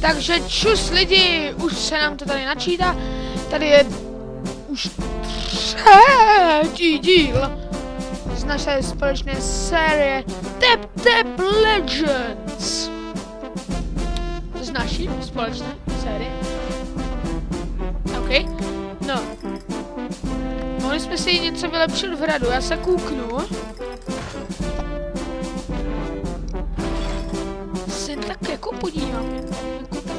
Takže čus lidi, už se nám to tady načítá. Tady je už 3. díl z naší společné série Tap Legends. Z naší společné série. OK. No. Mohli jsme si něco vylepšit v hradu, já se kouknu. Jsem tak jako podívám. Jako tak.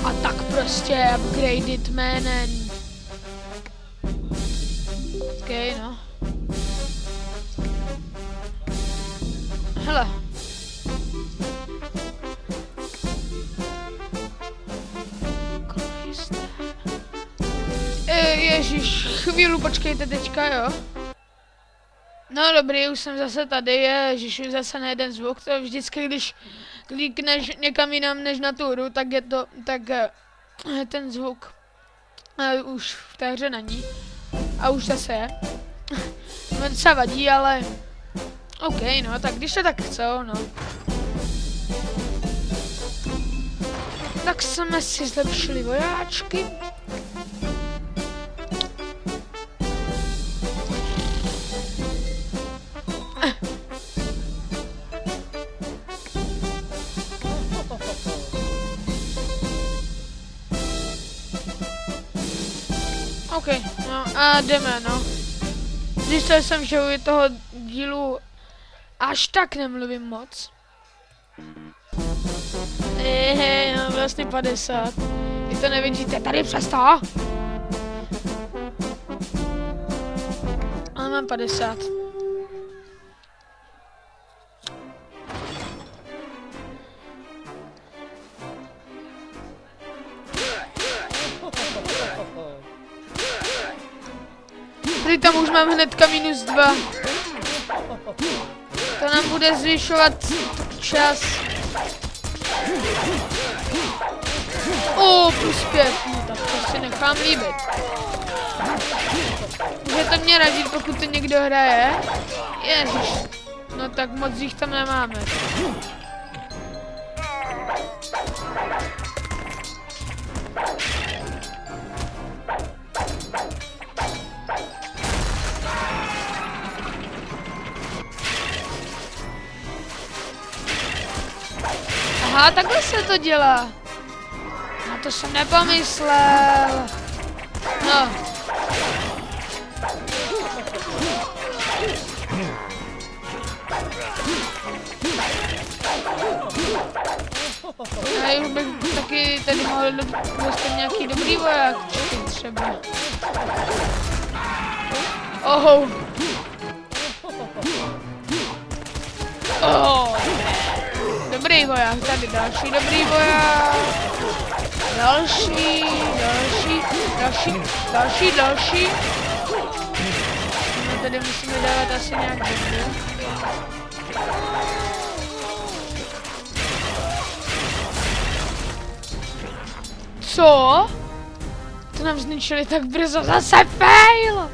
A tak prostě upgraded jménem. OK, no. Hele. Ježíš, chvíli počkejte teďka, jo. No dobrý, už jsem zase tady, ježíš, už zase na jeden zvuk, to vždycky, když klikneš někam jinam než na tu hru, tak je to, tak ten zvuk už v té hře není. A už zase je. No docela vadí, ale OK, no, tak když to tak chcou, no. Tak jsme si zlepšili vojáčky. OK, no a jdeme, no. Zjistil jsem, že u toho dílu až tak nemluvím moc. No vlastně 50. Vy to nevidíte, tady přes to. Ale mám 50. Tady tam už mám hnedka -2. To nám bude zvyšovat čas. +5. No tak to si nechám líbit. Můžete mě radit, pokud to někdo hraje. Ježiš. No tak moc jich tam nemáme. Aha, takhle se to dělá. Na to jsem nepomyslel. No. Já už bych taky tady mohl dostat nějaký dobrý vojáčky třeba. Oh. Oh. Dobrý voják, tady další dobrý voják. Další. No tady musíme dávat asi nějak dobrý. Co? To nám zničili tak brzo, zase fail!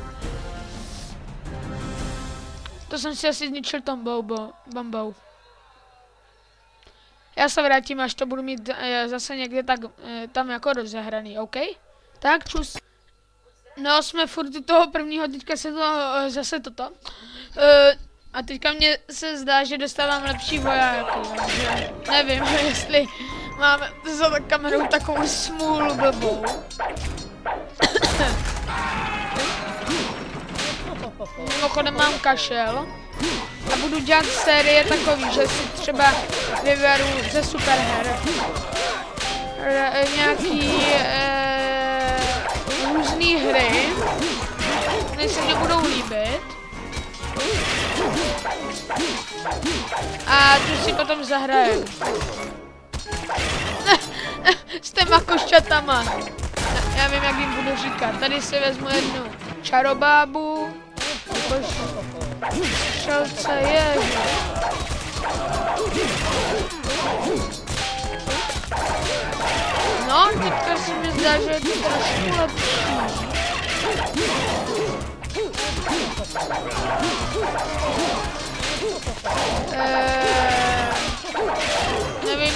To jsem si asi zničil tom bombou. Já se vrátím, až to budu mít zase někde tak tam jako rozehraný, OK? Tak, čus. No, jsme furt u toho prvního, teďka se to zase toto. A teďka mně se zdá, že dostávám lepší vojáky, takže nevím, jestli máme za kamerou takovou smůlu blbou. Mimochodem mám kašel. A budu dělat série takový, že si třeba vyberu ze superher nějaký různý hry, které se mě budou líbit. A tu si potom zahrajem. S těma koščatama. Já vím, jak jim budu říkat. Tady si vezmu jednu čarobábu. Šelce je. No, teďka se mi zdá, že je to trošku lepší.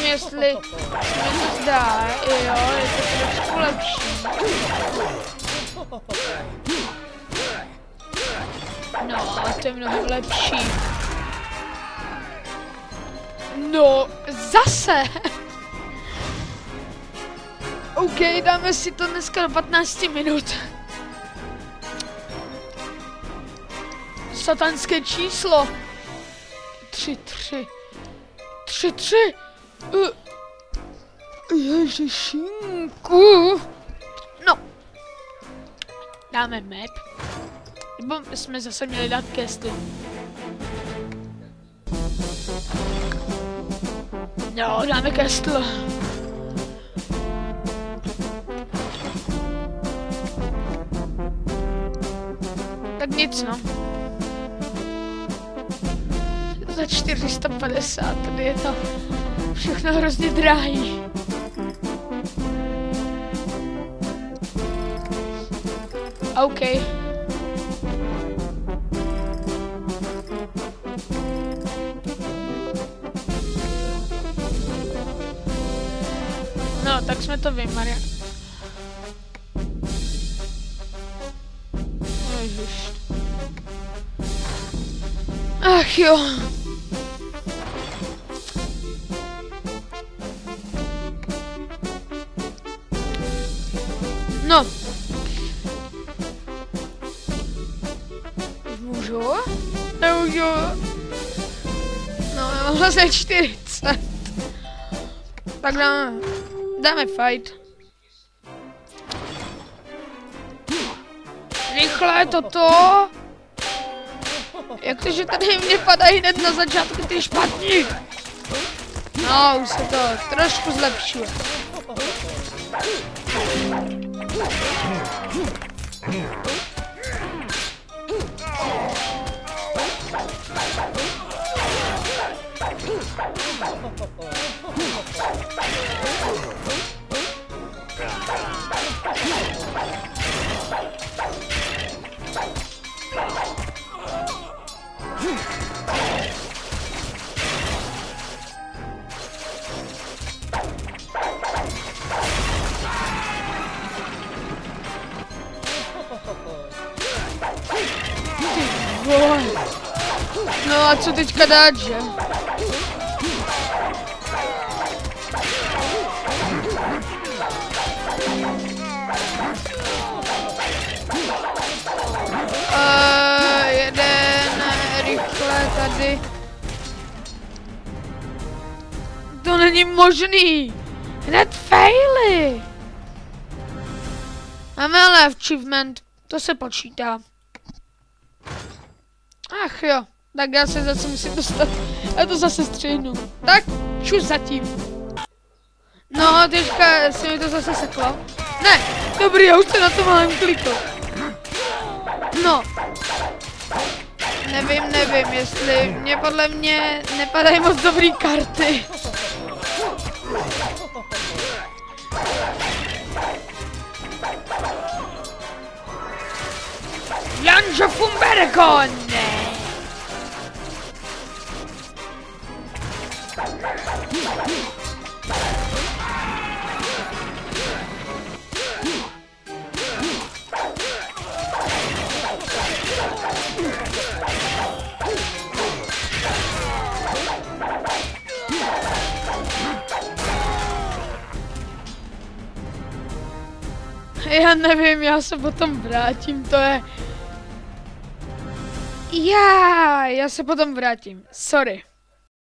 jestli se mi to zdá, jo, je to trošku lepší. No, to je mnohem lepší. No, zase! OK, dáme si to dneska do 15 minut. Satanské číslo. 3-3. 3-3. Ježišinku. No. Dáme map. Nebo jsme zase měli dát questy. No, dáme castle. Tak nic, no. Za 450, tady je to všechno hrozně drahý. OK. No, tak jsme to vymarili. Ježiš. Ach jo. No. Můžu? Nemůžu. No, mám vlastně 40. Tak dáme fight. Rychle toto. Jak to, že tady mě padají hned na začátku ty špatní? No, už se to trošku zlepšuje. No a co teďka dát, že? Jeden rychle tady. To není možný. Hned faily. Máme ale achievement, to se počítá. Ach jo, tak já se zase musím dostat. Já to zase střihnu. Tak, čus zatím. No, teďka se mi to zase seklo. Ne, dobrý, já už se na to mám klikl. No. Nevím, jestli mě podle mě nepadají moc dobrý karty. Janže Fumbergone! Já nevím, já se potom vrátím, to je... Já se potom vrátím, sorry.